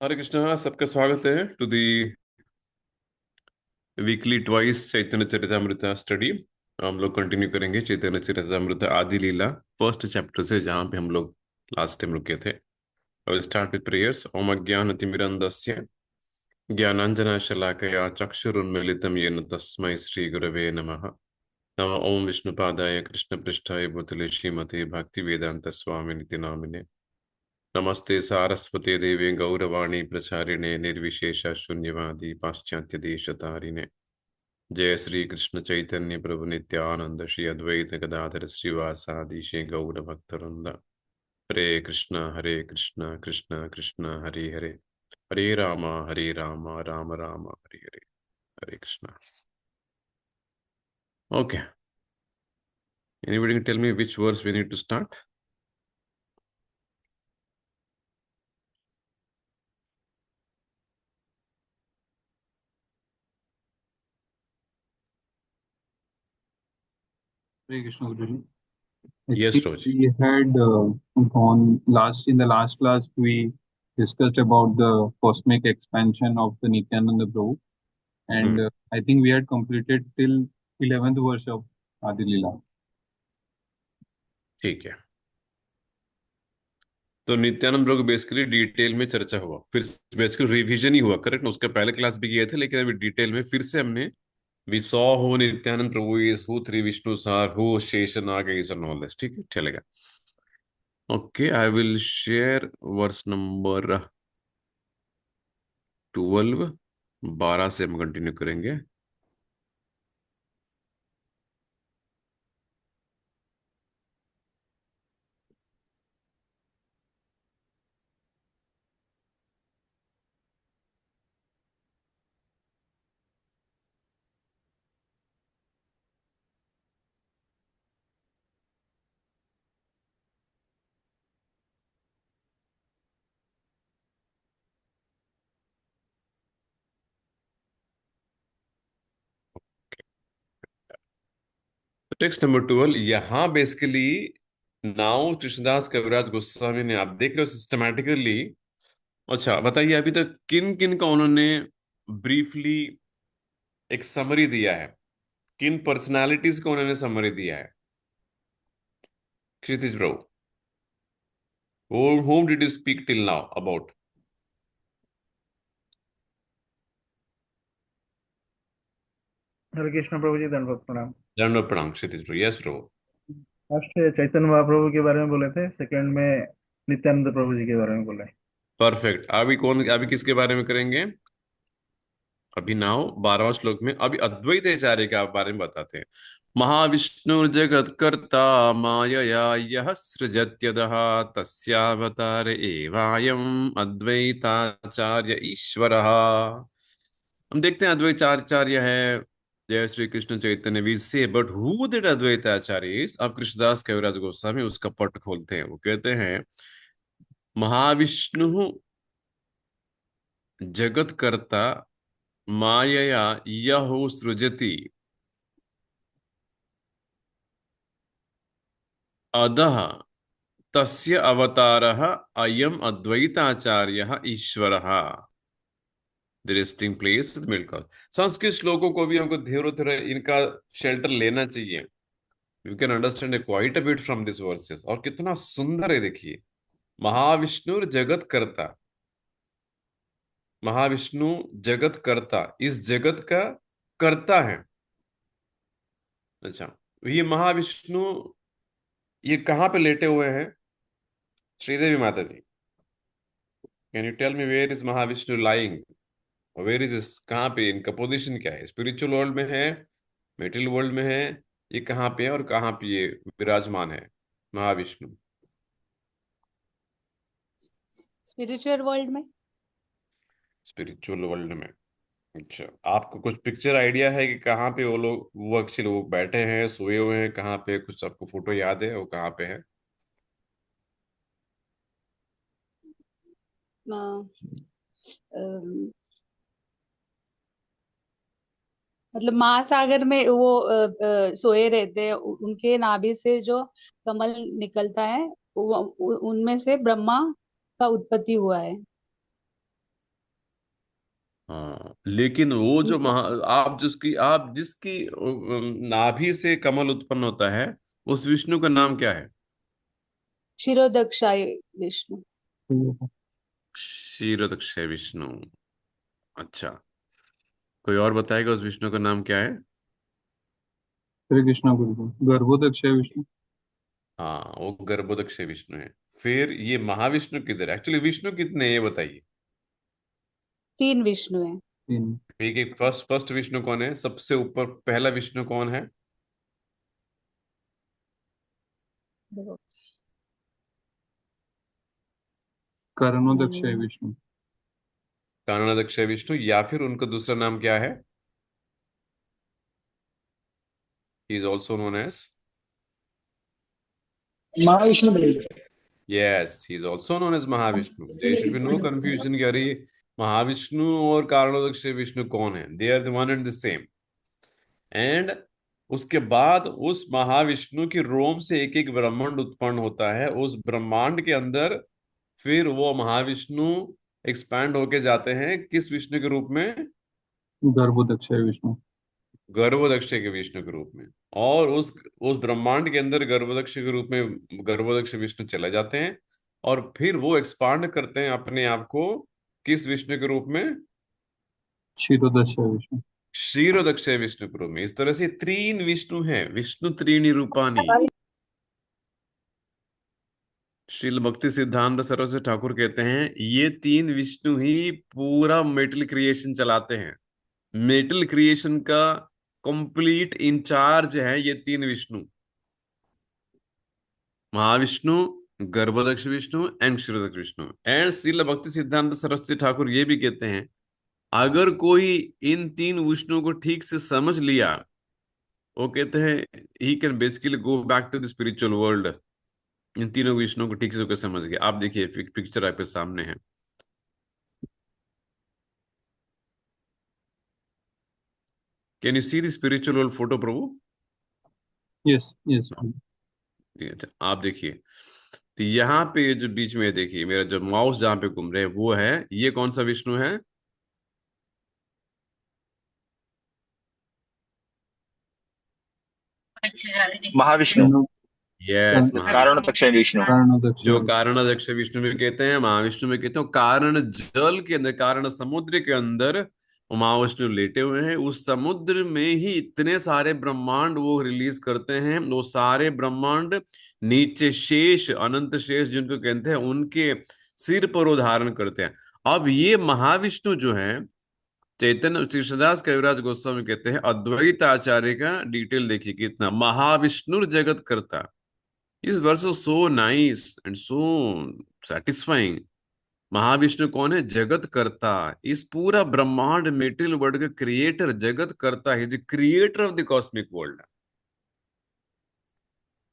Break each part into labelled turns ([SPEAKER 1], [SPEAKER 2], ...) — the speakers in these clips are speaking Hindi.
[SPEAKER 1] हरे कृष्णा, सबका स्वागत है to the weekly twice Chaitanya Charitamrita study. हम लोग कंटिन्यू करेंगे चैतन्य चरितामृत आदि लीला फर्स्ट चैप्टर से, जहाँ पे हम लोग लास्ट टाइम रुके थे। I start with prayers. ओम अज्ञानतिमिरन्धस्य ज्ञानाञ्जनशलाकया चक्षुरुन्मीलितं येन तस्मै श्रीगुरवे नमः। नमः ओम विष्णुपादाय कृष्णपृष्ठाय भूतले श्रीमते भक्तिवेदांत स्वामिनिति नामिने। नमस्ते सारस्वते देवे गौरवाणी प्रचारिणे निर्विशेष शून्यवादी पाश्चात्य देशतारिणे। जय श्री कृष्ण चैतन्य प्रभु नित्यानंद श्री अद्वैत गदाधर श्रीवासादि श्री गौर भक्तवृंद। हरे कृष्ण कृष्ण कृष्ण हरे हरे, हरे राम राम राम हरे हरे। हरे Krishna. Okay, anybody can tell me which verse we need to start?
[SPEAKER 2] Hare Krishna Guruji. I
[SPEAKER 1] Yes,
[SPEAKER 2] think
[SPEAKER 1] Roj.
[SPEAKER 2] we had gone last in the last class we discussed about the cosmic expansion of the Nityananda Prabhu, and
[SPEAKER 1] hmm,
[SPEAKER 2] I think we had completed till 11th verse of Adi Leela.
[SPEAKER 1] ठीक है। तो नित्यानंद प्रभु बेसिकली डिटेल में चर्चा हुआ, फिर बेसिकली रिवीजन ही हुआ, करेक्ट ना? उसका पहले क्लास भी किए थे, लेकिन अभी डिटेल में फिर से हमने we saw who Nityananda Prabhu is, who three Vishnu सार, who Sheshnag is and all this. ठीक है, चलेगा। Okay, I will share verse number 12। 12 से हम कंटिन्यू करेंगे। टेक्स्ट नंबर 12 यहाँ बेसिकली नाउ कृष्णदास कविराज गोस्वामी ने, आप देख रहे हो सिस्टमैटिकली। अच्छा बताइए, अभी तक किन किन का उन्होंने ब्रीफली एक समरी दिया है? किन पर्सनालिटीज को उन्होंने समरी दिया है? Kshitij bro, whom did you speak till now about?
[SPEAKER 3] Hare Krishna Prabhu ji, दंडवत प्रणाम।
[SPEAKER 1] दंडवत प्रणाम Kshitij bro. Yes bro.
[SPEAKER 3] First Chaitanya Mahaprabhu के बारे में बोले थे, सेकंड में नित्यानंद प्रभु जी के बारे में बोले।
[SPEAKER 1] परफेक्ट। अभी किसके बारे में करेंगे? अभी नाउ 12वां श्लोक में अभी अद्वैत आचार्य के बारे में बताते हैं। महाविष्णु जगत कर्ता मायया यः सृजत्यदः तस्यावतार एवायम् अद्वैताचार्य ईश्वरः। हम देखते हैं अद्वैताचार्य है जय श्री कृष्ण चैतन्य वी से, but who did Advaitacharya is. अब कृष्णदास कविराज गोस्वामी उसका पट खोलते हैं। वो कहते हैं महाविष्णु जगत कर्ता मायया यह सृजति अदः तस्य अवतारः अयम अद्वैताचार्य ईश्वरः। द रेस्टिंग प्लेस मिलकर संस्कृत श्लोकों को भी हमको धीरे धीरे इनका शेल्टर लेना चाहिए। You can understand quite a bit from this versus. और कितना सुंदर है देखिए, महाविष्णु जगत कर्ता। महाविष्णु जगत कर्ता, इस जगत का कर्ता है। अच्छा, ये महाविष्णु ये कहाँ पे लेटे हुए हैं? Sridevi Mata ji, can you tell me where is Mahavishnu lying? Where is, कहाँ पे इनका पोजीशन क्या है? स्पिरिचुअल वर्ल्ड में है, मेटेरियल वर्ल्ड में है? ये कहाँ पे है और कहाँ पे ये विराजमान है महाविष्णु?
[SPEAKER 4] स्पिरिचुअल वर्ल्ड में।
[SPEAKER 1] स्पिरिचुअल वर्ल्ड में। अच्छा, आपको कुछ पिक्चर आइडिया है कि कहाँ पे वो लोग, वो एक्चुअली वो बैठे हैं, सोए हुए हैं, कहाँ पे? कुछ आपको फोटो याद है वो कहाँ पे है?
[SPEAKER 4] अम, मतलब महासागर में वो सोए रहते हैं, उनके नाभि से जो कमल निकलता है, उनमें से ब्रह्मा का उत्पत्ति हुआ है।
[SPEAKER 1] हाँ, लेकिन वो जो आप जिसकी नाभि से कमल उत्पन्न होता है, उस विष्णु का नाम क्या है?
[SPEAKER 4] क्षीरोदक्षाय विष्णु।
[SPEAKER 1] क्षीरोदक्षय विष्णु। अच्छा, कोई और बताएगा उस विष्णु का नाम क्या है?
[SPEAKER 2] श्री कृष्ण गुरु गर्भोदक्षय विष्णु।
[SPEAKER 1] हाँ, वो गर्भोदक्षय विष्णु है। फिर ये महाविष्णु किधर है? एक्चुअली विष्णु कितने हैं ये बताइए।
[SPEAKER 4] 3 विष्णु है।
[SPEAKER 2] तीन।
[SPEAKER 1] ठीक है, फर्स्ट फर्स्ट विष्णु कौन है? सबसे ऊपर पहला विष्णु कौन है?
[SPEAKER 2] कर्णोदक्षय विष्णु।
[SPEAKER 1] कारणोदक्षय विष्णु, या फिर उनका दूसरा नाम क्या है? He is also known as,
[SPEAKER 3] Mahavishnu बोलेंगे।
[SPEAKER 1] Yes, he is also known as Mahavishnu. There should be no confusion कि अरे महाविष्णु और कारणोदक्षय विष्णु कौन है? They are the one and the same. And उसके बाद उस महाविष्णु की रोम से एक एक ब्रह्मांड उत्पन्न होता है। उस ब्रह्मांड के अंदर फिर वो महाविष्णु एक्सपैंड होके जाते हैं किस विष्णु के रूप में?
[SPEAKER 2] गर्भोदक्षय विष्णु।
[SPEAKER 1] गर्भोदक्ष के विष्णु के रूप में। और उस ब्रह्मांड के अंदर गर्भोदक्ष के रूप में गर्भोदक्ष विष्णु चले जाते हैं, और फिर वो एक्सपांड करते हैं अपने आप को किस विष्णु के रूप में?
[SPEAKER 2] क्षीरोदक्षय विष्णु।
[SPEAKER 1] क्षीरोदक्ष विष्णु के रूप में। इस तरह से तीन विष्णु हैं, विष्णु त्रीणी रूपानी। श्रील भक्ति सिद्धांत सरस्वती ठाकुर कहते हैं ये तीन विष्णु ही पूरा मेटल क्रिएशन चलाते हैं। मेटल क्रिएशन का कंप्लीट इंचार्ज है ये तीन विष्णु, महाविष्णु, गर्भोदक्ष विष्णु एंड क्षीरोदक्ष विष्णु। एंड श्रील भक्ति सिद्धांत सरस्वती ठाकुर ये भी कहते हैं अगर कोई इन तीन विष्णु को ठीक से समझ लिया, वो कहते हैं he can basically go back to the spiritual world. इन तीनों विष्णु को ठीक से होकर समझ गया। आप देखिए पिक्चर आपके सामने है। Can you see the spiritual world photo Prabhu?
[SPEAKER 2] Yes yes.
[SPEAKER 1] ठीक है, अच्छा, आप देखिए। तो यहाँ पे ये जो बीच में देखिए मेरा जो माउस जहाँ पे घूम रहे हैं वो है, ये कौन सा विष्णु है?
[SPEAKER 5] महाविष्णु।
[SPEAKER 1] यस, महाविष्णु।
[SPEAKER 5] कारणोदक्षय विष्णु।
[SPEAKER 1] जो
[SPEAKER 2] कर्णोदक्षय।
[SPEAKER 1] कारणदक्ष विष्णु में कहते हैं, महाविष्णु में कहते हैं कारण जल के अंदर, कारण समुद्र के अंदर वो महाविष्णु लेटे हुए हैं। उस समुद्र में ही इतने सारे ब्रह्मांड वो रिलीज करते हैं। वो सारे ब्रह्मांड नीचे शेष, अनंत शेष जिनको कहते हैं, उनके सिर पर वो धारण करते हैं। अब ये महाविष्णु जो है, चैतन्य कृष्णदास कविराज गोस्वामी कहते हैं अद्वैत आचार्य का डिटेल देखिए कितना, महाविष्णु जगत करता। इस verse so nice and so satisfying. Mahavishnu कौन है? जगत कर्ता। इस पूरा ब्रह्मांड मेटेरियल वर्ल्ड का क्रिएटर, जगत कर्ता है, जो creator of the cosmic world.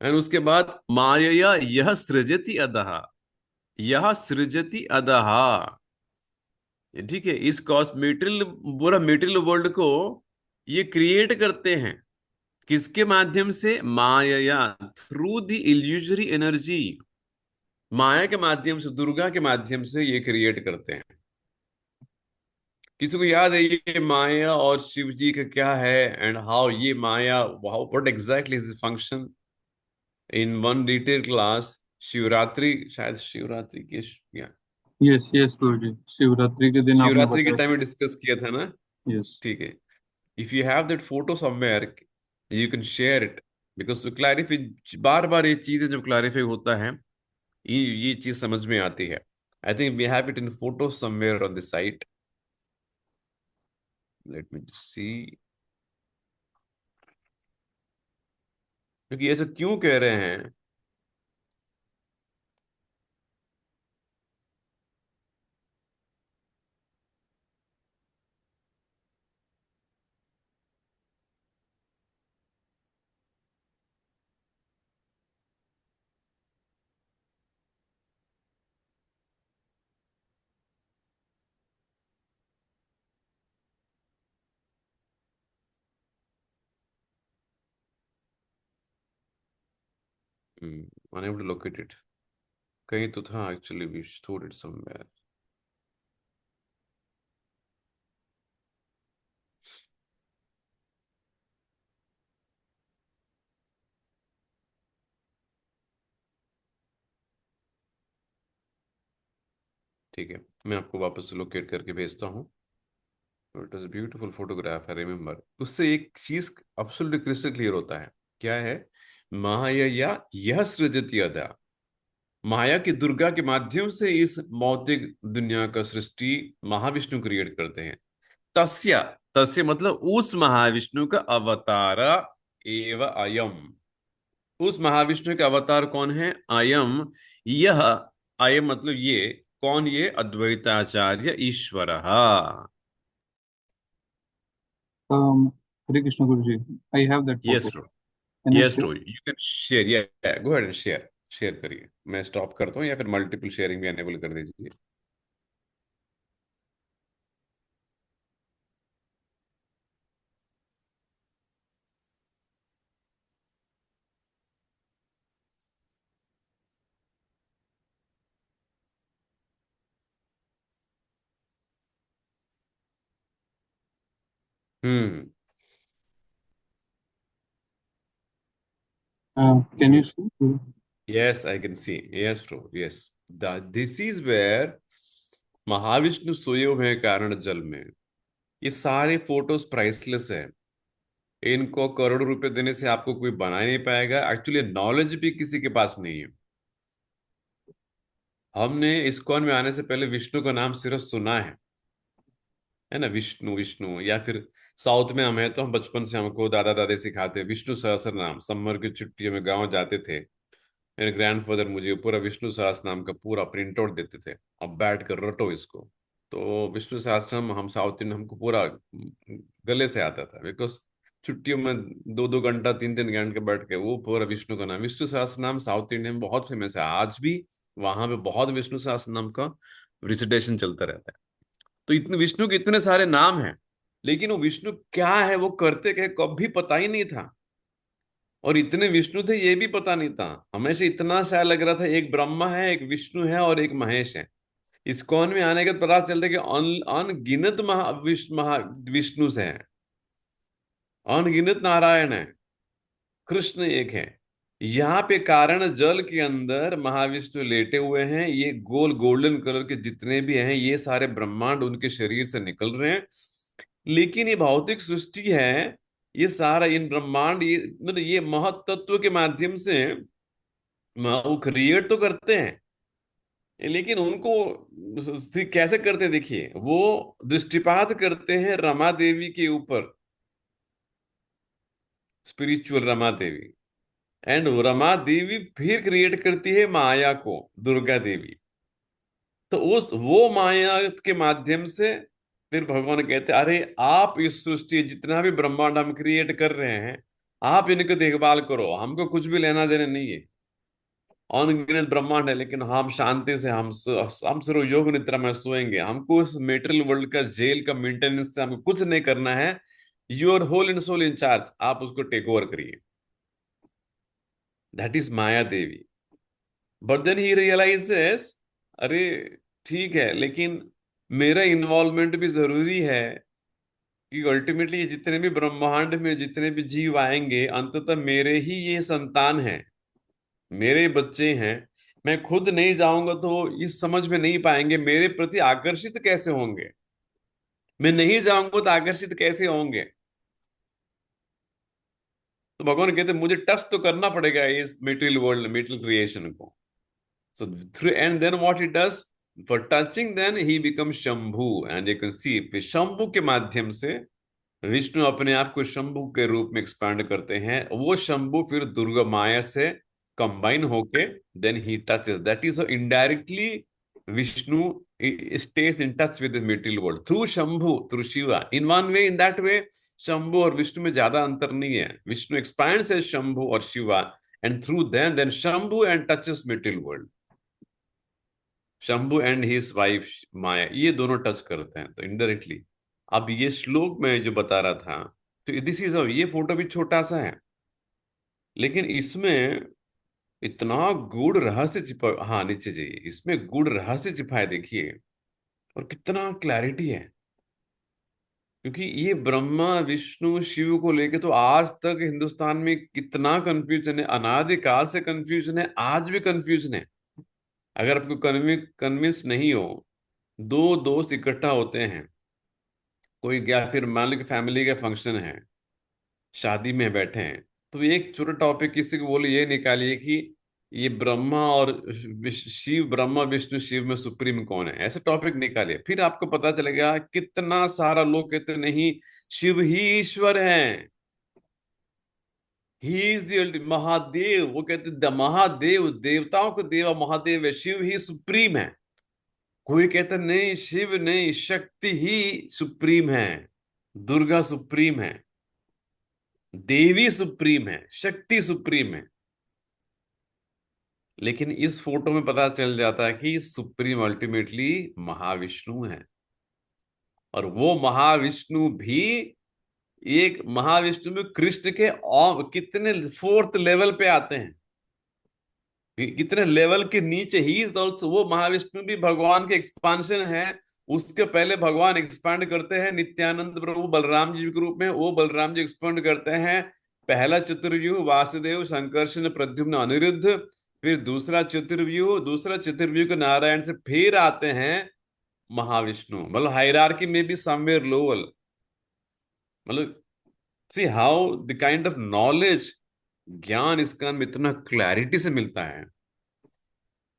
[SPEAKER 1] And उसके बाद मायया यह सृजति अदहा, यह सृजति अदहा। ठीक है, इस कॉस मेटेरियल, पूरा मेटेरियल वर्ल्ड को ये क्रिएट करते हैं। किसके माध्यम से? मायया, थ्रू द इल्यूजरी एनर्जी। माया के माध्यम से, दुर्गा के माध्यम से ये क्रिएट करते हैं। किसी को याद है ये माया और शिव जी का क्या है, एंड हाउ ये Maya, how what exactly is function? In one detail class Shivaratri, शायद शिवरात्रि के या
[SPEAKER 2] यस यस गुरु जी, शिवरात्रि के दिन आपने
[SPEAKER 1] शिवरात्रि के
[SPEAKER 2] बताया।
[SPEAKER 1] टाइम में डिस्कस किया था ना?
[SPEAKER 2] यस।
[SPEAKER 1] ठीक है, if you have that photo somewhere you can share it, because clarify, बार बार ये चीजें जब क्लैरिफाई होता है ये चीज समझ में आती है। I think we have it in photo somewhere on the site. Let me see. क्योंकि ऐसा क्यों कह रहे हैं? unable to locate it। कहीं तो था actually, we stored it somewhere. ठीक है, मैं आपको वापस लोकेट करके भेजता हूँ। It is beautiful photograph, I remember. उससे एक चीज एब्सोल्युटली क्रिस्टल क्लियर होता है। क्या है? माया यह सृजति अदा। माया की दुर्गा के माध्यम से इस भौतिक दुनिया का सृष्टि महाविष्णु क्रिएट करते हैं। तस्य, तस्य मतलब उस महाविष्णु का अवतार एव अयम। उस महाविष्णु का अवतार कौन है? अयम, यह। अयम मतलब ये। कौन? ये अद्वैताचार्य ईश्वर।
[SPEAKER 2] Um, Hare Krishna Guruji, I have that
[SPEAKER 1] yes
[SPEAKER 2] photo.
[SPEAKER 1] True,
[SPEAKER 2] Can you
[SPEAKER 1] yes
[SPEAKER 2] share?
[SPEAKER 1] True, you can share. Yeah go ahead and share. Share करिए, मैं स्टॉप करता हूँ या फिर मल्टीपल शेयरिंग भी एनेबल कर दीजिए। हम्म।
[SPEAKER 2] Can you see?
[SPEAKER 1] Yes, I can see. Yes, true. Yes. This is where Mahavishnu सोए हुए हैं कारण जल में। ये सारे फोटोज प्राइसलेस है। इनको करोड़ों रुपए देने से आपको कोई बना ही नहीं पाएगा। एक्चुअली नॉलेज भी किसी के पास नहीं है। हमने इस्कॉन में आने से पहले विष्णु का नाम सिर्फ सुना है ना, विष्णु विष्णु। या फिर साउथ में हम हैं तो हम बचपन से हमको दादा दादी सिखाते हैं विष्णु सहस्त्र नाम। समर की छुट्टियों में गांव जाते थे, मेरे ग्रैंडफादर मुझे पूरा विष्णु सहस्त्र नाम का पूरा प्रिंट आउट देते थे, अब बैठ कर रटो इसको। तो विष्णु सहस्त्रनाम हम साउथ इंडियन, हमको पूरा गले से आता था, बिकॉज छुट्टियों में 2-2 घंटा 3-3 घंटे बैठ के वो पूरा विष्णु का नाम। विष्णु सहस्त्र नाम साउथ इंडियन में बहुत फेमस है आज भी। वहां पे बहुत विष्णु सहस्त्र नाम का रिसिटेशन चलता रहता है। तो इतने विष्णु के इतने सारे नाम हैं, लेकिन वो विष्णु क्या है, वो करते क्या, कभी पता ही नहीं था। और इतने विष्णु थे ये भी पता नहीं था। हमेशा इतना शायद लग रहा था एक ब्रह्मा है, एक विष्णु है और एक महेश है। इस्कॉन में आने के बाद पता चलता है कि अनगिनत विष्णु से हैं, अनगिनत नारायण है, कृष्ण एक है। यहाँ पे कारण जल के अंदर महाविष्णु लेटे हुए हैं। ये गोल गोल्डन कलर के जितने भी हैं ये सारे ब्रह्मांड उनके शरीर से निकल रहे हैं। लेकिन ये भौतिक सृष्टि है, ये सारा इन ब्रह्मांड, ये मतलब ये महतत्व के माध्यम से वो क्रिएट तो करते हैं, लेकिन उनको कैसे करते हैं? देखिए, वो दृष्टिपात करते हैं रमा देवी के ऊपर, स्पिरिचुअल रमा देवी। एंड रमा देवी फिर क्रिएट करती है माया को, दुर्गा देवी। तो उस वो माया के माध्यम से फिर भगवान कहते हैं अरे आप इस सृष्टि जितना भी ब्रह्मांड हम क्रिएट कर रहे हैं, आप इनकी देखभाल करो, हमको कुछ भी लेना देना नहीं है। अनगिनत ब्रह्मांड है, लेकिन हम शांति से हम सिर्फ योग निद्रा में सोएंगे। हमको इस मेटेरियल वर्ल्ड का जेल का मेंटेनेंस से हमको कुछ नहीं करना है। Your whole and soul in charge, आप उसको टेक ओवर करिए। That is Maya Devi. But then he realizes, अरे ठीक है, लेकिन मेरा इन्वॉल्वमेंट भी जरूरी है, कि अल्टीमेटली जितने भी ब्रह्मांड में जितने भी जीव आएंगे अंततः मेरे ही ये संतान हैं, मेरे बच्चे हैं। मैं खुद नहीं जाऊंगा तो इस समझ में नहीं पाएंगे मेरे प्रति आकर्षित कैसे होंगे। मैं नहीं जाऊंगा तो आकर्षित कैसे होंगे। तो भगवान कहते मुझे टच तो करना पड़ेगा इस मेटेरियल वर्ल्ड, मेटेरियल क्रिएशन को। So through, and then what he does for touching, then he becomes Shambhu, and you can see Shambhu के माध्यम से विष्णु अपने आप को शंभु के रूप में एक्सपांड करते हैं। वो शंभु फिर दुर्गा माया से कंबाइन होके then he touches, that is indirectly Vishnu stays in touch with the material world through Shambhu, through Shiva, in one way, in that way। Shambhu और विष्णु में ज्यादा अंतर नहीं है। विष्णु expands as शंभु और Shiva, and through them then Shambhu and touches material world। Shambhu and his wife Maya, ये दोनों टच करते हैं तो इनडायरेक्टली। अब ये श्लोक में जो बता रहा था, तो दिस इज, ये फोटो भी छोटा सा है, लेकिन इसमें इतना गूढ़ रहस्य छिपा। हाँ नीचे जाइए, इसमें गूढ़ रहस्य छिपा है, देखिए, और कितना क्लैरिटी है। क्योंकि ये ब्रह्मा विष्णु शिव को लेके तो आज तक हिंदुस्तान में कितना कंफ्यूजन है, अनादिकाल से कंफ्यूजन है, आज भी कंफ्यूजन है। अगर आपको कन्विंस नहीं हो दो दोस्त इकट्ठा होते हैं, कोई गया, फिर मान लो कि फैमिली का फंक्शन है, शादी में बैठे हैं, तो एक छोटा टॉपिक किसी को बोले, ये निकालिए कि ये ब्रह्मा और शिव, ब्रह्मा विष्णु शिव में सुप्रीम कौन है, ऐसे टॉपिक निकालिए। फिर आपको पता चलेगा कितना सारा लोग कहते नहीं, शिव ही ईश्वर हैं, ही इज द महादेव। वो कहते महादेव देवताओं को देवा महादेव है, शिव ही सुप्रीम है। कोई कहता नहीं, शिव नहीं, शक्ति ही सुप्रीम है, दुर्गा सुप्रीम है, देवी सुप्रीम है, शक्ति सुप्रीम है। लेकिन इस फोटो में पता चल जाता है कि सुप्रीम अल्टीमेटली महाविष्णु है। और वो महाविष्णु भी, एक महाविष्णु में कृष्ण के कितने फोर्थ लेवल पे आते हैं, कितने लेवल के नीचे। ही इज ऑल्सो, वो महाविष्णु भी भगवान के एक्सपांशन है। उसके पहले भगवान एक्सपांड करते हैं नित्यानंद प्रभु बलराम जी के रूप में, वो बलराम जी एक्सपांड करते हैं। पहला चतुर्व्यूह वासुदेव संकर्षण प्रद्युम्न अनिरुद्ध, फिर दूसरा चतुर्व्यूह के नारायण से फिर आते हैं महाविष्णु। मतलब हायरार्की में भी समवेयर लोअर। मतलब see how the kind of knowledge, ज्ञान इसका में इतना क्लैरिटी से मिलता है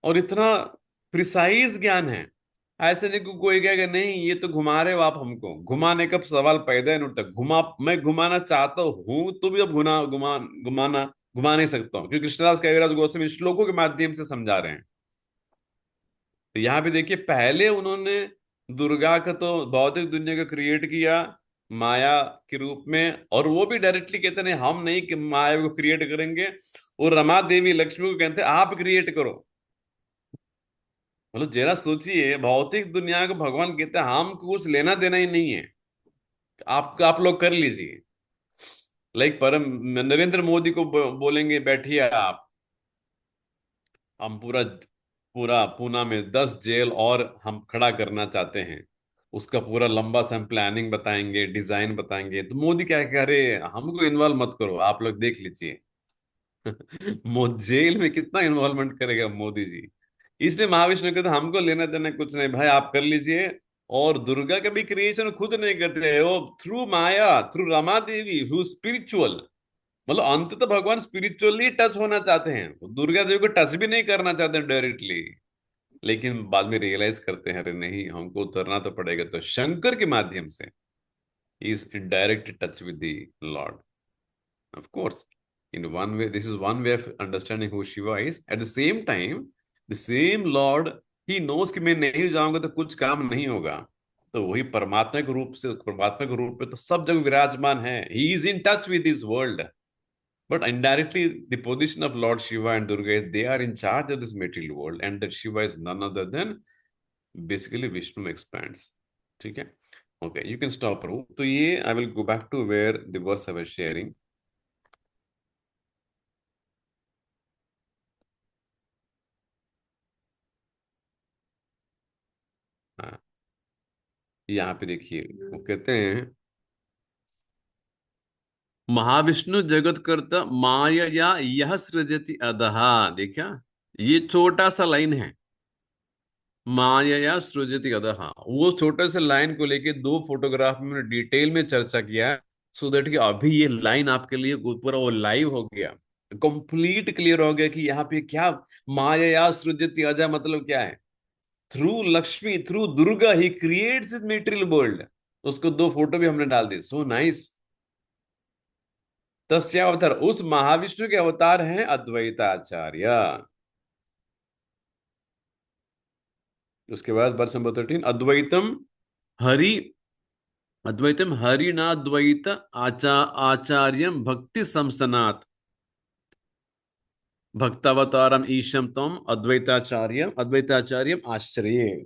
[SPEAKER 1] और इतना प्रिसाइज ज्ञान है। ऐसे नहीं कि कोई कहेगा नहीं ये तो घुमा रहे हो आप हमको, घुमाने का सवाल पैदा ही नहीं उठता। मैं घुमाना चाहता हूं तो भी अब घुमा नहीं सकता हूं, क्योंकि कृष्णदास कविराज गोस्वामी श्लोकों के माध्यम से समझा रहे हैं। तो यहाँ पे देखिए, पहले उन्होंने दुर्गा का तो भौतिक दुनिया को क्रिएट किया माया के रूप में, और वो भी डायरेक्टली कहते नहीं हम नहीं कि माया को क्रिएट करेंगे, वो रमा देवी लक्ष्मी को कहते आप क्रिएट करो। मतलब जरा सोचिए, भौतिक दुनिया को भगवान कहते हैं हमको कुछ लेना देना ही नहीं है, आप लोग कर लीजिए। लाइक परम नरेंद्र मोदी को बोलेंगे बैठिए आप, हम पूरा पूरा पूना में 10 जेल और हम खड़ा करना चाहते हैं, उसका पूरा लंबा सा हम प्लानिंग बताएंगे, डिजाइन बताएंगे, तो मोदी क्या कह रहे, हमको इन्वॉल्व मत करो, आप लोग देख लीजिए। जेल में कितना इन्वॉल्वमेंट करेगा मोदी जी। इसलिए महाविष्णु कहते हमको लेना देना कुछ नहीं भाई, आप कर लीजिए। और दुर्गा का भी क्रिएशन खुद नहीं करते हैं, वो through Maya, through Rama Devi who spiritual. मतलब अंत तो भगवान स्पिरिचुअली टच होना चाहते हैं, वो दुर्गा देवी को टच भी नहीं करना चाहते डायरेक्टली। लेकिन बाद में रियलाइज करते हैं अरे नहीं हमको उतरना तो पड़ेगा, तो शंकर के माध्यम से is in direct touch with the Lord. Of course, in one way, this is one way of understanding who Shiva is. At the same time, the same Lord, he knows कि मैं नहीं जाऊंगा तो कुछ काम नहीं होगा। तो वही परमात्मा के रूप से, परमात्मा के रूप में तो सब जगह विराजमान है। He is in touch with this world. But indirectly, the position of Lord Shiva and Durga is they are in charge of this material world, and that Shiva is none other than basically Vishnu expands. ठीक है? Okay, you can stop. तो ये I will go back to where the verse I was sharing. हाँ, यहाँ पे देखिए वो कहते हैं महाविष्णु जगत कर्ता माया यह सृजति अधहा। देखा, ये छोटा सा लाइन है, माया सृजति अधहा। वो छोटे से लाइन को लेके दो फोटोग्राफ में मैंने डिटेल में चर्चा किया है, सो दैट कि अभी ये लाइन आपके लिए पूरा वो लाइव हो गया, कंप्लीट क्लियर हो गया कि यहाँ पे क्या माया सृजति अधहा मतलब क्या है। Through Lakshmi, through Durga he creates is material world. उसको दो फोटो भी हमने डाल दी, सो नाइस। तस्यावतार, उस महाविष्णु के अवतार हैं अद्वैताचार्य। उसके बाद वर्ष नंबर 13, हरि अद्वैतम हरिनाद्वैत आचार्यम भक्ति संसनात् भक्तावतारम ईशम तम अद्वैताचार्यम आश्चर्य।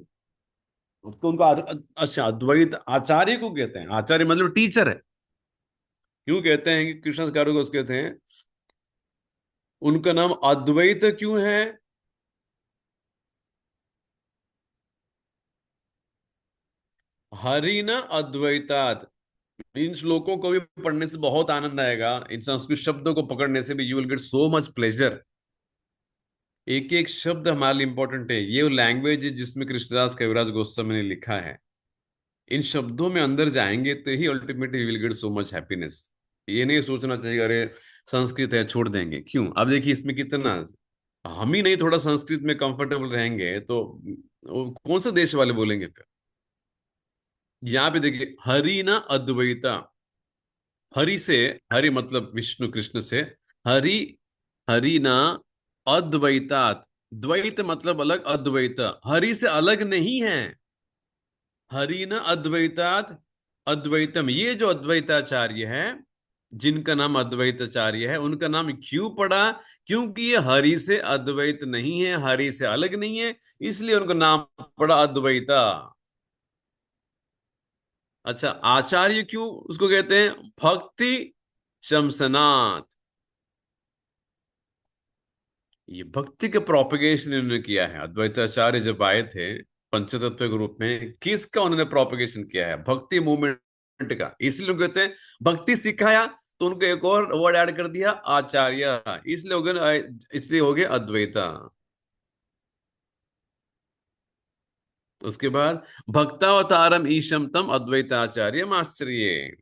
[SPEAKER 1] उसको उनको अच्छा अद्वैत आचार्य को कहते हैं, आचार्य मतलब टीचर है। क्यों कहते हैं कि कृष्णाचार्य को कहते हैं, उनका नाम अद्वैत क्यों है? हरि न अद्वैतात। इन श्लोकों को भी पढ़ने से बहुत आनंद आएगा, इन संस्कृत शब्दों को पकड़ने से भी you will get so much pleasure. एक एक शब्द हमारे लिए इंपॉर्टेंट है। ये वो लैंग्वेज है जिसमें कृष्णदास कविराज गोस्वामी ने लिखा है। इन शब्दों में अंदर जाएंगे तो ही ultimately will get so much happiness. ये नहीं सोचना चाहिए अरे संस्कृत है छोड़ देंगे, क्यों? अब देखिए इसमें कितना, हम ही नहीं थोड़ा संस्कृत में कंफर्टेबल रहेंगे तो वो कौन से देश वाले बोलेंगे फिर? यहाँ पे देखिए, हरि ना अद्वैता। हरि से, हरि मतलब विष्णु कृष्ण से, हरि, हरि ना अद्वैतात। द्वैत मतलब अलग, अद्वैत हरि से अलग नहीं है। हरि न अद्वैतात अद्वैतम। ये जो अद्वैताचार्य है, जिनका नाम अद्वैताचार्य है, उनका नाम क्यों पड़ा? क्योंकि ये हरि से अद्वैत नहीं है, हरि से अलग नहीं है, इसलिए उनका नाम पड़ा अद्वैता। अच्छा, आचार्य क्यों उसको कहते हैं? भक्ति शमसनाथ। ये भक्ति के प्रोपगेशन इन्होंने किया है। अद्वैताचार्य जब आए थे पंचतत्व के रूप में, किसका उन्होंने प्रोपगेशन किया है? भक्ति मूवमेंट का। इसलिए उनको कहते हैं भक्ति सिखाया, तो उनको एक और वर्ड ऐड कर दिया, आचार्य। इसलिए हो गए, इसलिए हो गए अद्वैता। उसके बाद भक्तावतारम ईशम तम अद्वैताचार्य आश्चर्य।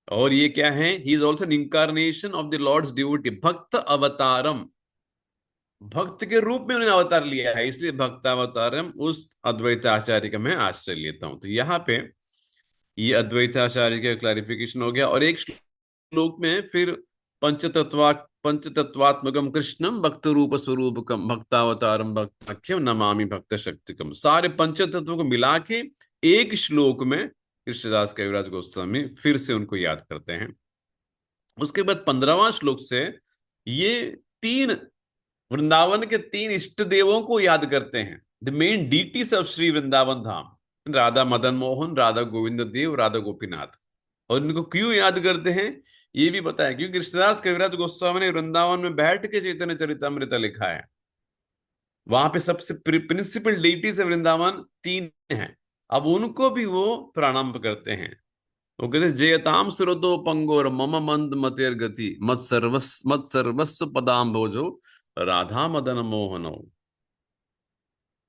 [SPEAKER 1] और ये क्या है? He is also an incarnation of the lord's devotee. भक्त अवतारम, भक्त के रूप में उन्होंने अवतार लिया है, इसलिए भक्तावतारम उस अद्वैत आचार्य का मैं आश्रय लेता हूं। तो यहाँ पे ये अद्वैत आचार्य का क्लैरिफिकेशन हो गया। और एक श्लोक में फिर पंचतत्वात्मकम कृष्णम भक्त रूप स्वरूपकम भक्तावतारम भक्ताख्यम नमामि भक्त शक्तिकम। सारे पंचतत्व को मिला के एक श्लोक में कृष्णदास कविराज गोस्वामी फिर से उनको याद करते हैं। उसके बाद 15वां श्लोक से ये तीन वृंदावन के तीन इष्ट देवों को याद करते हैं। The main deities of Shri Vrindavan Dham, Radha Madan Mohan, Radha Govind Dev, Radha Gopinath. और इनको क्यों याद करते हैं ये भी बताया, क्योंकि कृष्णदास कविराज गोस्वामी ने वृंदावन में बैठ के चैतन्य चरितमृत लिखा है। वहां पे सबसे प्रिंसिपल डीटीज है वृंदावन तीन हैं। अब उनको भी वो प्रणाम करते हैं। वो कहते हैं जयताम सुरतो पंगोर मम मंद मतेर गति मत सर्वस्व पदाम भोजो Radha Madan मोहनो।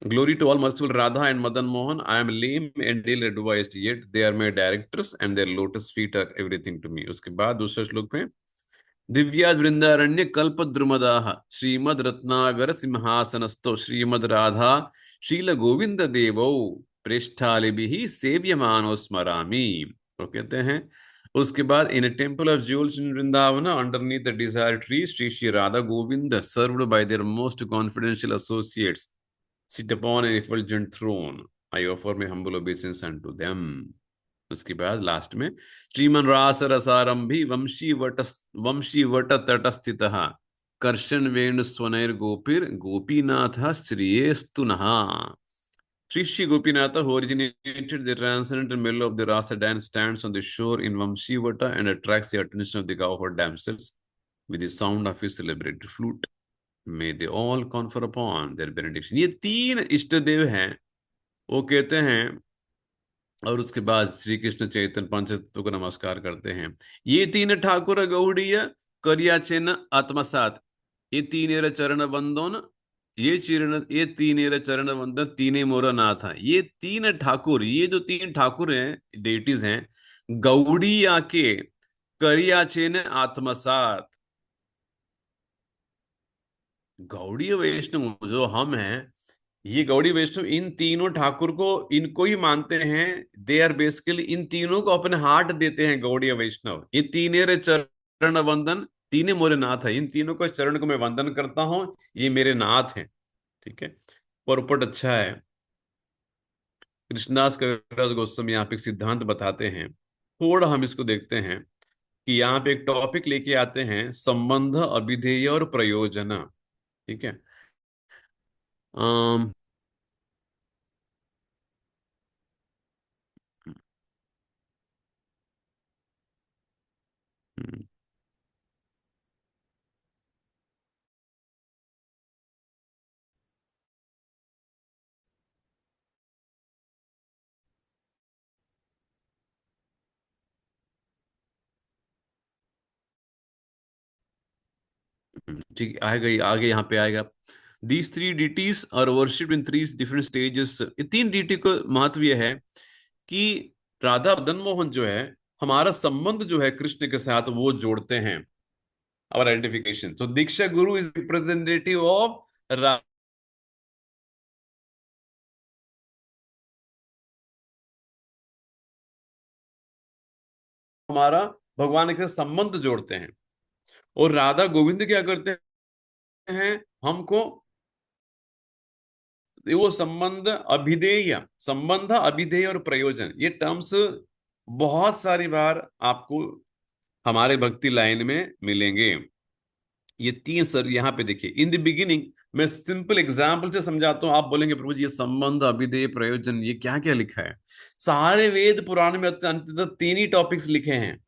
[SPEAKER 1] Glory to all merciful Radha and Madan Mohan. I am lame and ill advised, yet they are my directors and their lotus feet are everything to me. उसके बाद दूसरे श्लोक में दिव्याज वृंदारण्य कल्प द्रुमदाह श्रीमद रत्नागर सिंहासनस्थो श्रीमद राधा शील गोविंद देवो प्रेष्ठालिभिः सेव्यमानो स्मरामि। वो कहते हैं उसके बाद in temple of Jules in Vrindavan underneath the desire tree Shri Shri Radha Govind served bye there most confidential associates sit upon an effulgent throne. I offer my humble obeisance unto them. उसके बाद लास्ट में श्रीमन रास रसारंभी वंशी वट तटस्थितः कर्षण वेणु स्वनैर गोपीर गोपीनाथ श्रियेस्तु नः। Sri Sri Gopinatha, who originated the transcendental melody of the Rasa dance, stands on the shore in Vamshivata and attracts the attention of the cowherd damsels with the sound of his celebrated flute. May they all confer upon their benediction. ये तीन इष्ट देव हैं, वो कहते हैं। और उसके बाद श्री कृष्ण चैतन्य पंचतत्व को नमस्कार करते हैं। ये तीन ठाकुर गौड़ीय करियाचेन आत्मसात। ये तीनेर चरण वंदन, ये तीनेर चरण वंदन तीने मोर नाथ। ये तीन ठाकुर, ये जो तीन ठाकुर हैं, डेटीज हैं, गौड़िया के करियाचेन आत्मसात। गौड़ी वैष्णव जो हम हैं, ये गौड़ी वैष्णव इन तीनों ठाकुर को, इनको ही मानते हैं। दे आर बेसिकली, इन तीनों को अपने हार्ट देते हैं गौड़ी वैष्णव। ये तीनेरे चरण वंदन तीने मोरे नाथ है। इन तीनों को चरण को मैं वंदन करता हूं, ये मेरे नाथ हैं। ठीक है, पॉपुलर अच्छा है। कृष्णदास कविराज गोस्वामी यहाँ पे एक सिद्धांत बताते हैं, थोड़ा हम इसको देखते हैं कि यहाँ पे एक टॉपिक लेके आते हैं, संबंध, अभिधेय और प्रयोजन। ठीक है, अम हम्म, ठीक, आएगा आगे यहाँ पे आएगा। These three deities are worshipped in three different stages. ये तीन डिटी को महत्व यह है कि राधा मदन मोहन जो है, हमारा संबंध जो है कृष्ण के साथ वो जोड़ते हैं, our identification. So Diksha Guru is representative of हमारा भगवान के साथ संबंध जोड़ते हैं। और राधा गोविंद क्या करते हैं, हमको वो संबंध अभिधेय और प्रयोजन, ये टर्म्स बहुत सारी बार आपको हमारे भक्ति लाइन में मिलेंगे। ये तीन सर यहाँ पे देखिए, इन द बिगिनिंग, मैं सिंपल एग्जाम्पल से समझाता हूं, आप बोलेंगे प्रभु जी ये संबंध अभिधेय प्रयोजन ये क्या क्या लिखा है। सारे वेद पुराण में अंततः तीन ही टॉपिक्स लिखे हैं।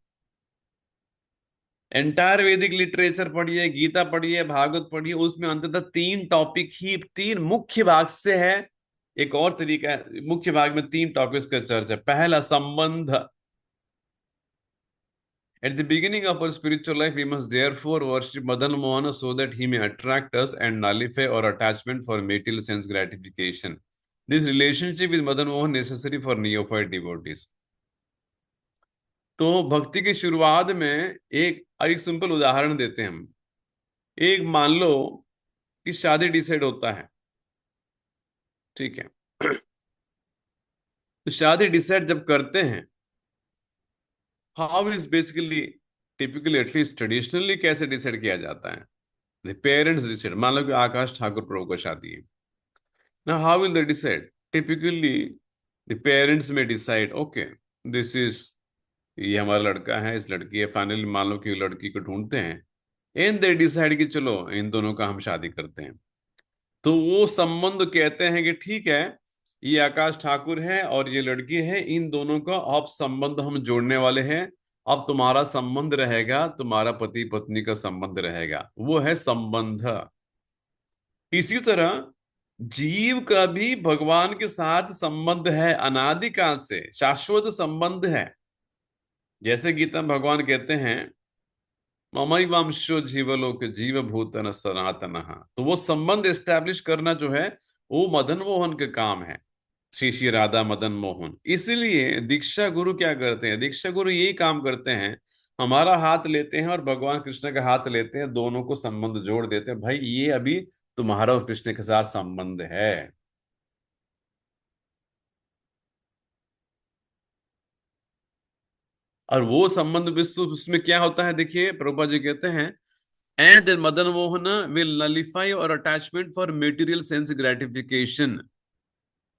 [SPEAKER 1] एंटायर वैदिक लिटरेचर पढ़िए, गीता पढ़िए, भागवत पढ़िए, उसमें अंततः तीन टॉपिक ही, तीन मुख्य भाग से है। एक और तरीका है, मुख्य भाग में तीन टॉपिक्स का चर्चा। पहला संबंध। At the beginning of our spiritual life, we must therefore worship Madan Mohan so that he may attract us and nullify our attachment for material sense gratification. This relationship with Madan Mohan necessary for neophyte devotees. तो भक्ति की शुरुआत में एक सिंपल उदाहरण देते हैं हम। एक मान लो कि शादी डिसाइड होता है, ठीक है। तो शादी डिसाइड जब करते हैं, how is basically typically at least traditionally कैसे डिसाइड किया जाता है? The parents decide. मान लो कि आकाश ठाकुर प्रभु का शादी है ना, how will they decide? Typically the parents में डिसाइड, ओके दिस इज, ये हमारा लड़का है, इस लड़की है। फाइनली मान लो कि लड़की को ढूंढते हैं एंड दे डिसाइड कि चलो इन दोनों का हम शादी करते हैं। तो वो संबंध कहते हैं कि ठीक है, ये आकाश ठाकुर है और ये लड़की है, इन दोनों का अब संबंध हम जोड़ने वाले हैं। अब तुम्हारा संबंध रहेगा, तुम्हारा पति पत्नी का संबंध रहेगा, वो है संबंध। इसी तरह जीव का भी भगवान के साथ संबंध है, अनादिकाल से शाश्वत संबंध है। जैसे गीता में भगवान कहते हैं ममैवांशो जीवलोक जीव भूतन सनातन। तो वो संबंध एस्टैब्लिश करना जो है वो मदन मोहन के काम है, श्री श्री राधा मदन मोहन। इसलिए दीक्षा गुरु क्या करते हैं? दीक्षा गुरु यही काम करते हैं, हमारा हाथ लेते हैं और भगवान कृष्ण का हाथ लेते हैं, दोनों को संबंध जोड़ देते हैं। भाई ये अभी तुम्हारा और कृष्ण के साथ संबंध है। और वो संबंध विश्व उसमें क्या होता है, देखिए प्रभुपाद जी कहते हैं and then Madan Mohan will nullify our attachment for material sense gratification.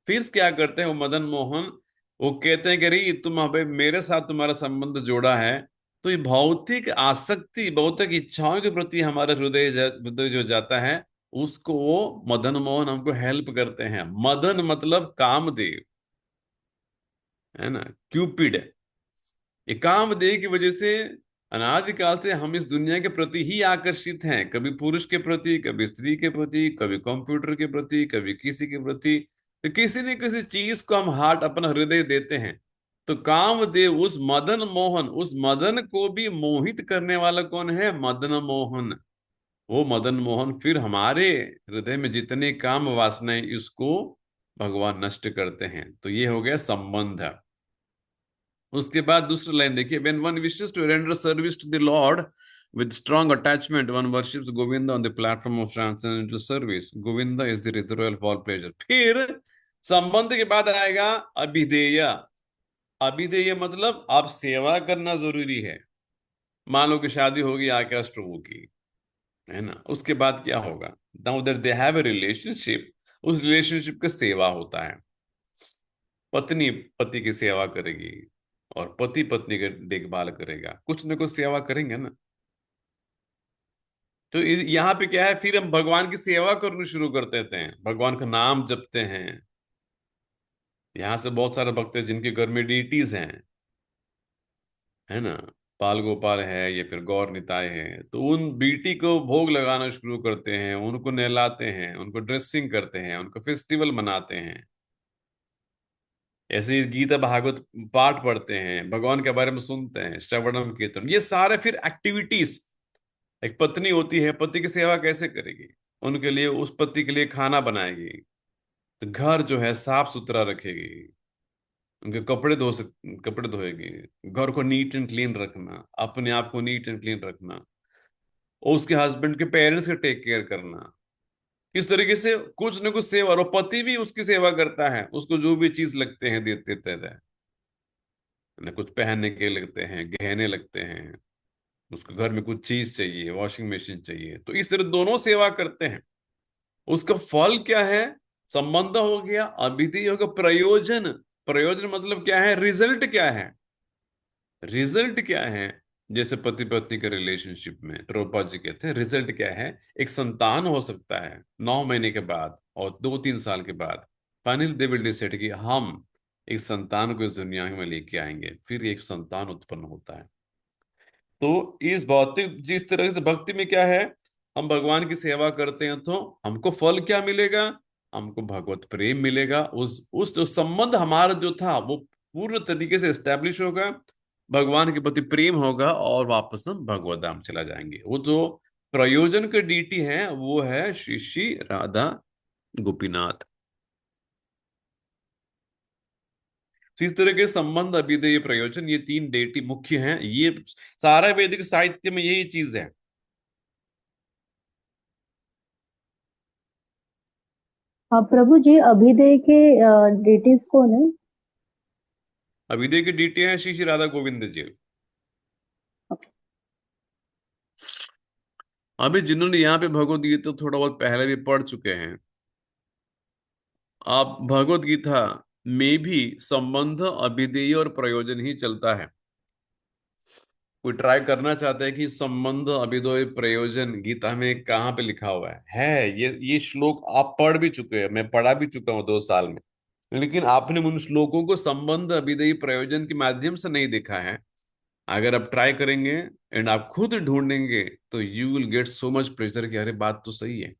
[SPEAKER 1] फिर क्या करते हैं वो मदन मोहन, वो कहते हैं कि अरे तुम अबे मेरे साथ तुम्हारा संबंध जोड़ा है, तो ये भौतिक आसक्ति, भौतिक इच्छाओं के प्रति हमारा हृदय जो जाता है, उसको वो मदन मोहन हमको हेल्प करते हैं। मदन मतलब कामदेव, है ना, क्यूपिड। ये कामदेव की वजह से अनादिकाल से हम इस दुनिया के प्रति ही आकर्षित हैं, कभी पुरुष के प्रति, कभी स्त्री के प्रति, कभी कंप्यूटर के प्रति, कभी किसी के प्रति। तो किसी न किसी चीज को हम हार्ट, अपना हृदय देते हैं। तो कामदेव, उस मदन मोहन, उस मदन को भी मोहित करने वाला कौन है? मदन मोहन। वो मदन मोहन फिर हमारे हृदय में जितने काम वासनाएं, इसको भगवान नष्ट करते हैं। तो ये हो गया संबंध। उसके बाद दूसरा लाइन देखिए, when one wishes to render service to the Lord with strong attachment, one worships Govinda on the platform of transcendental service. Govinda is the reservoir of all pleasure. फिर संबंध के बाद आएगा अभिधेय। अभिधेय मतलब आप सेवा करना जरूरी है। मान लो कि शादी होगी आकाश प्रभु की, है ना, उसके बाद क्या होगा? Now that they have a relationship, उस रिलेशनशिप का सेवा होता है। पत्नी पति की सेवा करेगी और पति पत्नी की देखभाल करेगा, कुछ न कुछ सेवा करेंगे ना। तो यहाँ पे क्या है, फिर हम भगवान की सेवा करनी शुरू कर देते हैं, भगवान का नाम जपते हैं। यहाँ से बहुत सारे भक्त हैं जिनके घर में डीटीज हैं, है ना, बाल गोपाल है या फिर गौर निताय है, तो उन बीटी को भोग लगाना शुरू करते हैं, उनको नहलाते हैं, उनको ड्रेसिंग करते हैं, उनको फेस्टिवल मनाते हैं। ऐसे ही गीता भागवत पाठ पढ़ते हैं, भगवान के बारे में सुनते हैं, श्रवणम कीर्तन, ये सारे फिर एक्टिविटीज एक पत्नी होती है, पति की सेवा कैसे करेगी? उनके लिए, उस पति के लिए खाना बनाएगी, तो घर जो है साफ सुथरा रखेगी, उनके कपड़े धोएगी, घर को नीट एंड क्लीन रखना, अपने आप को नीट एंड क्लीन रखना, और उसके हस्बैंड के पेरेंट्स का टेक केयर करना। इस तरीके से कुछ न कुछ सेवा, और पति भी उसकी सेवा करता है, उसको जो भी चीज लगते हैं देते देते हैं। न कुछ पहनने के लगते हैं, गहने लगते हैं, उसको घर में कुछ चीज चाहिए, वॉशिंग मशीन चाहिए, तो इस तरह दोनों सेवा करते हैं। उसका फल क्या है? संबंध हो गया, अभिधेय हो गया, प्रयोजन। प्रयोजन मतलब क्या है? रिजल्ट क्या है? रिजल्ट क्या है? जैसे पति पत्नी के रिलेशनशिप में प्रभुपाद जी कहते हैं रिजल्ट क्या है? एक संतान हो सकता है 9 महीने के बाद और 2-3 साल के बाद। फाइनली दे विल डिसाइड कि हम एक संतान को इस दुनिया में लेके आएंगे, फिर एक संतान उत्पन्न होता है। तो इस भौतिक, जिस तरह से भक्ति में क्या है, हम भगवान की सेवा करते हैं तो हमको फल क्या मिलेगा? हमको भगवत प्रेम मिलेगा। उस जो संबंध हमारा जो था वो पूर्ण तरीके से एस्टेब्लिश होगा, भगवान के प्रति प्रेम होगा, और वापस हम भगवत धाम चला जाएंगे। वो जो प्रयोजन के डीटी है वो है श्री श्री राधा गोपीनाथ। तो इस तरह के संबंध, अभिधेय, प्रयोजन, ये 3 डेटी मुख्य हैं। ये सारा वैदिक साहित्य में यही चीज है।
[SPEAKER 6] हाँ प्रभु जी, अभिदय के डेटिस कौन है?
[SPEAKER 1] अभिधेय की डीटी है श्री श्री राधा गोविंद जी। अभी जिन्होंने यहाँ पे भगवत गीता थोड़ा बहुत पहले भी पढ़ चुके हैं, आप भगवत गीता में भी संबंध, अभिधेय और प्रयोजन ही चलता है। कोई ट्राई करना चाहता है कि संबंध, अभिधेय, प्रयोजन गीता में कहाँ पे लिखा हुआ है? ये श्लोक आप पढ़ भी चुके हैं, मैं पढ़ा भी चुका हूँ 2 साल में, लेकिन आपने उन श्लोकों को संबंध, अभिधेय, प्रयोजन के माध्यम से नहीं देखा है। अगर आप ट्राई करेंगे एंड आप खुद ढूंढेंगे तो you will get so much pleasure कि अरे बात तो सही है।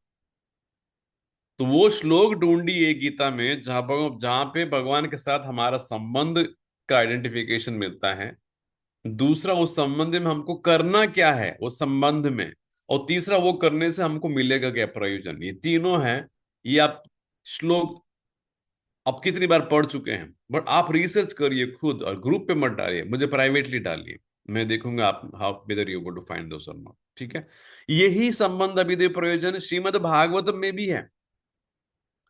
[SPEAKER 1] तो वो श्लोक ढूंढिए गीता में जहां पे भगवान के साथ हमारा संबंध का आइडेंटिफिकेशन मिलता है। दूसरा, उस संबंध में हमको करना क्या है उस संबंध में, और तीसरा, वो करने से हमको मिलेगा क्या प्रयोजन। ये तीनों है। ये आप श्लोक आप कितनी बार पढ़ चुके हैं, बट आप रिसर्च करिए खुद, और ग्रुप पे मत डालिए, मुझे प्राइवेटली डालिए, मैं देखूंगा आप how whether you go to find those or not. ठीक है? यही संबंध, अभिधेय, प्रयोजन श्रीमद् भागवतम में भी है।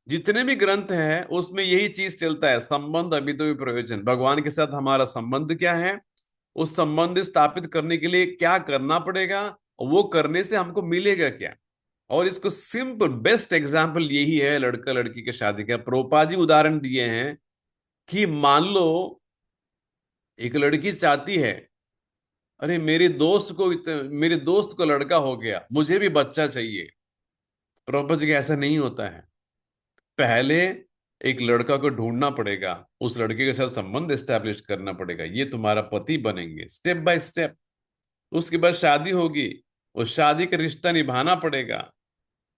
[SPEAKER 1] जितने भी ग्रंथ हैं उसमें यही चीज चलता है, संबंध, अभिधेय, प्रयोजन। भगवान के साथ हमारा संबंध क्या है, उस संबंध स्थापित करने के लिए क्या करना पड़ेगा, और वो करने से हमको मिलेगा क्या। और इसको सिंपल बेस्ट एग्जांपल यही है लड़का लड़की के शादी का। प्रोपा जी उदाहरण दिए हैं कि मान लो एक लड़की चाहती है, अरे मेरे दोस्त को लड़का हो गया, मुझे भी बच्चा चाहिए। प्रोपा जी का ऐसा नहीं होता है। पहले एक लड़का को ढूंढना पड़ेगा, उस लड़के के साथ संबंध एस्टेब्लिश करना पड़ेगा, ये तुम्हारा पति बनेंगे स्टेप बाय स्टेप। उसके बाद शादी होगी, उस शादी का रिश्ता निभाना पड़ेगा,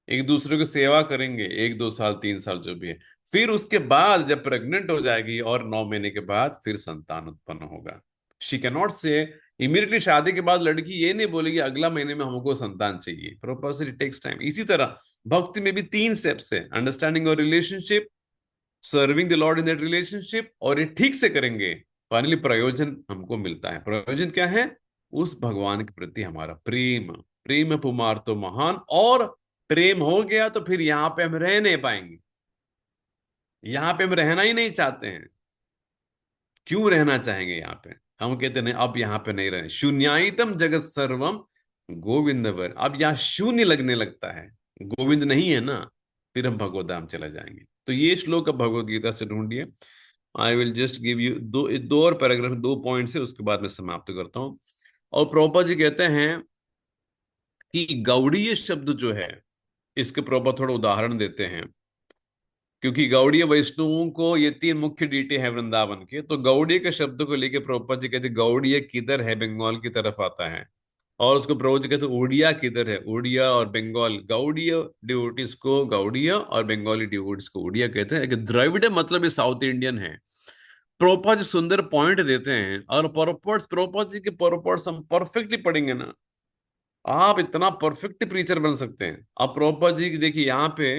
[SPEAKER 1] एक दूसरे की सेवा करेंगे 1-2 साल 3 साल जो भी है। फिर उसके बाद जब प्रेग्नेंट हो जाएगी और 9 महीने के बाद फिर संतान उत्पन्न होगा। शी कैन नॉट से इमीडिएटली शादी के बाद लड़की ये नहीं बोलेगी अगला महीने में हमको संतान चाहिए। Proposal it takes time. इसी तरह भक्ति में भी 3 स्टेप्स है, अंडरस्टैंडिंग और relationship, serving the Lord in that relationship, और ये ठीक से करेंगे फाइनली प्रयोजन हमको मिलता है। प्रयोजन क्या है? उस भगवान के प्रति हमारा प्रेम। प्रेम पुमार तो महान, और प्रेम हो गया तो फिर यहां पे हम रह नहीं पाएंगे। यहां पे हम रहना ही नहीं चाहते हैं। क्यों रहना चाहेंगे यहाँ पे? हम कहते नहीं अब यहाँ पे नहीं रहे। शून्यायतम जगत सर्वम गोविंदवर। अब यहाँ शून्य लगने लगता है, गोविंद नहीं है ना, फिर हम भगवत धाम चला जाएंगे। तो ये श्लोक अब भगवत गीता से ढूंढिए। I will just give you दो और पैराग्राफ, 2 पॉइंट से उसके बाद मैं समाप्त करता हूँ। और प्रभुपाद जी कहते हैं कि गौड़ीय शब्द जो है, इसके प्रभुपाद थोड़ा उदाहरण देते हैं, क्योंकि गौड़ीय वैष्णवों को ये 3 मुख्य डीटी है वृंदावन के। तो गौड़ीय के शब्द को लेके प्रभुपाद जी कहते हैं गौड़ीय किधर है, बंगाल की तरफ आता है। और उसको प्रभुपाद जी कहते हैं उड़िया किधर है, उड़िया और बंगाल। गौड़ीय डिवोटीज को गौड़ीय और बंगाली डिवोटीज को उड़िया कहते हैं। द्रविड़ मतलब ये साउथ इंडियन है। प्रभुपाद जी सुंदर पॉइंट देते हैं, और प्रभुपाद जी के प्रभुपाद हम परफेक्टली पढ़ेंगे ना, आप इतना परफेक्ट प्रीचर बन सकते हैं। अब प्रभुपाद जी की देखिए यहाँ पे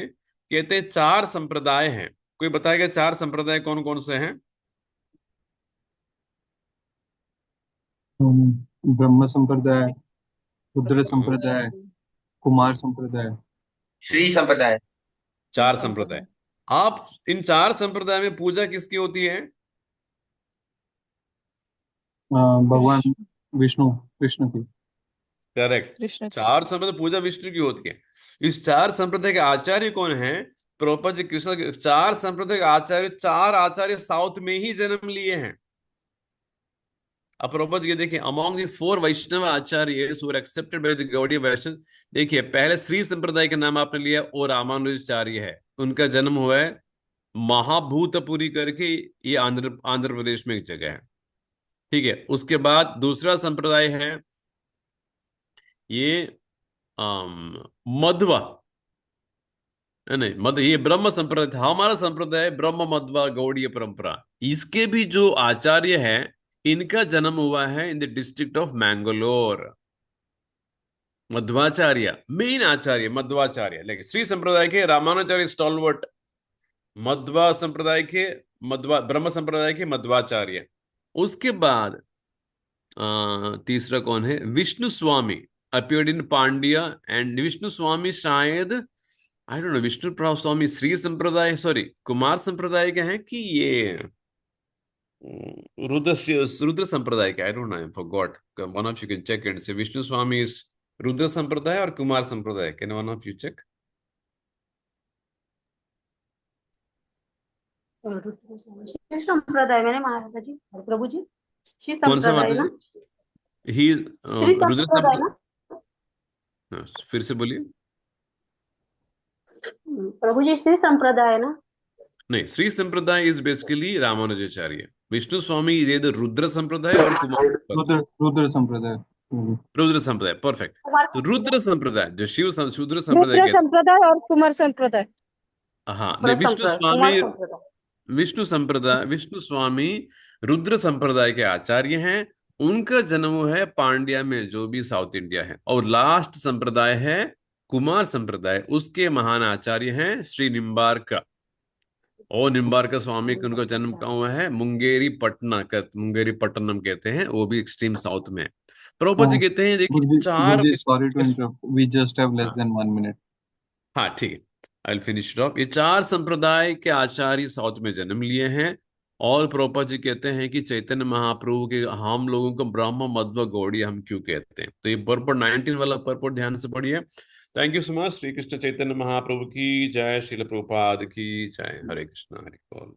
[SPEAKER 1] कहते हैं 4 संप्रदाय हैं। कोई बताएगा 4 संप्रदाय कौन कौन से हैं?
[SPEAKER 2] ब्रह्म संप्रदाय, रुद्र संप्रदाय, कुमार संप्रदाय।
[SPEAKER 5] श्री संप्रदाय।
[SPEAKER 1] 4 संप्रदाय। आप इन 4 संप्रदाय में पूजा किसकी होती है?
[SPEAKER 2] भगवान विष्णु कृष्ण की।
[SPEAKER 1] करेक्ट।
[SPEAKER 7] कृष्ण
[SPEAKER 1] 4 संप्रदाय पूजा विष्णु की होती है। इस 4 संप्रदाय के आचार्य कौन हैं? प्रभुपाद जी कृष्ण के 4 संप्रदाय के आचार्य, 4 आचार्य साउथ में ही जन्म लिए हैं। अब प्रभुपाद जी देखिए, among the 4 Vaishnava acharya who were accepted by the Gaudiya Vaishnava, देखिए पहले श्री संप्रदाय का नाम आपने लिया, और रामानुजाचार्य है। उनका जन्म हुआ है महाभूतपुरी करके, ये आंध्र प्रदेश में एक जगह है। ठीक है। उसके बाद दूसरा संप्रदाय है ये मध्वा, नहीं मध्य, ये ब्रह्म संप्रदाय था। हमारा संप्रदाय ब्रह्म मध्वा गौड़ीय परंपरा। इसके भी जो आचार्य है, इनका जन्म हुआ है in the district of Mangalore. Madhvacharya main acharya Madhvacharya. लेकिन श्री संप्रदाय के रामानुजाचार्य स्टॉलवर्ट, मध्वा संप्रदाय के ब्रह्म संप्रदाय के मध्वाचार्य। उसके बाद तीसरा कौन है? Vishnu Swami appeared in Pandya, and Vishnu Swami शायद I don't know, Vishnu Swami Shri संप्रदाय, सॉरी कुमार संप्रदाय के हैं कि ये रुद्र संप्रदाय के, I don't know, I forgot. One of you can check and see Vishnu Swami is Rudra Sampradaya और Kumara Sampradaya. Can one of you check?
[SPEAKER 8] Shri Sampradaya मैंने महाराज जी प्रभु जी, श्री
[SPEAKER 1] कौन सा
[SPEAKER 8] संप्रदाय
[SPEAKER 1] माता
[SPEAKER 8] ना,
[SPEAKER 1] जी? ही
[SPEAKER 8] श्री
[SPEAKER 1] रुद्र
[SPEAKER 8] संप्रदाय ना,
[SPEAKER 1] हाँ, फिर से बोलिए।
[SPEAKER 8] प्रभु जी श्री संप्रदाय ना।
[SPEAKER 1] नहीं, श्री संप्रदाय is basically Ramanujacharya. Vishnu Swami is इधर रुद्र संप्रदाय और कुमार संप्रदाय।
[SPEAKER 2] रुद्र संप्रदाय।
[SPEAKER 1] रुद्र संप्रदाय, परफेक्ट। तो रुद्र संप्रदाय जो शूद्र संप्रदाय
[SPEAKER 7] रुद्र
[SPEAKER 1] कहते
[SPEAKER 7] संप्रदाय और कुमार संप्रदाय।
[SPEAKER 1] हैं। हाँ नहीं, विष्णु स्वामी रुद्र संप्रदाय के आचार्य हैं। उनका जन्म है पांड्या में, जो भी साउथ इंडिया है। और लास्ट संप्रदाय है कुमार संप्रदाय, उसके महान आचार्य हैं श्री निम्बार्क। और निम्बार्क स्वामी का उनका जन्म कहाँ हुआ है? मुंगेरी पट्टनम कहते हैं, वो भी एक्सट्रीम साउथ में। प्रभुपाद जी कहते हैं देखिए 4,
[SPEAKER 2] sorry to interrupt, we just have less than 1 minute.
[SPEAKER 1] हाँ ठीक है, I will finish it off. ये 4 संप्रदाय के आचार्य साउथ में जन्म लिए हैं। और प्रभुपाद जी कहते हैं कि चैतन्य महाप्रभु के हम लोगों को ब्रह्म मध्व गौड़ीय हम क्यों कहते हैं। तो ये पर्पट 19 वाला पर्पट ध्यान से पढ़िए। Thank you so much. Shri Krishna Chaitanya Mahaprabhu की जय, श्रील प्रभुपाद की जय। हरे कृष्ण हरे बोल।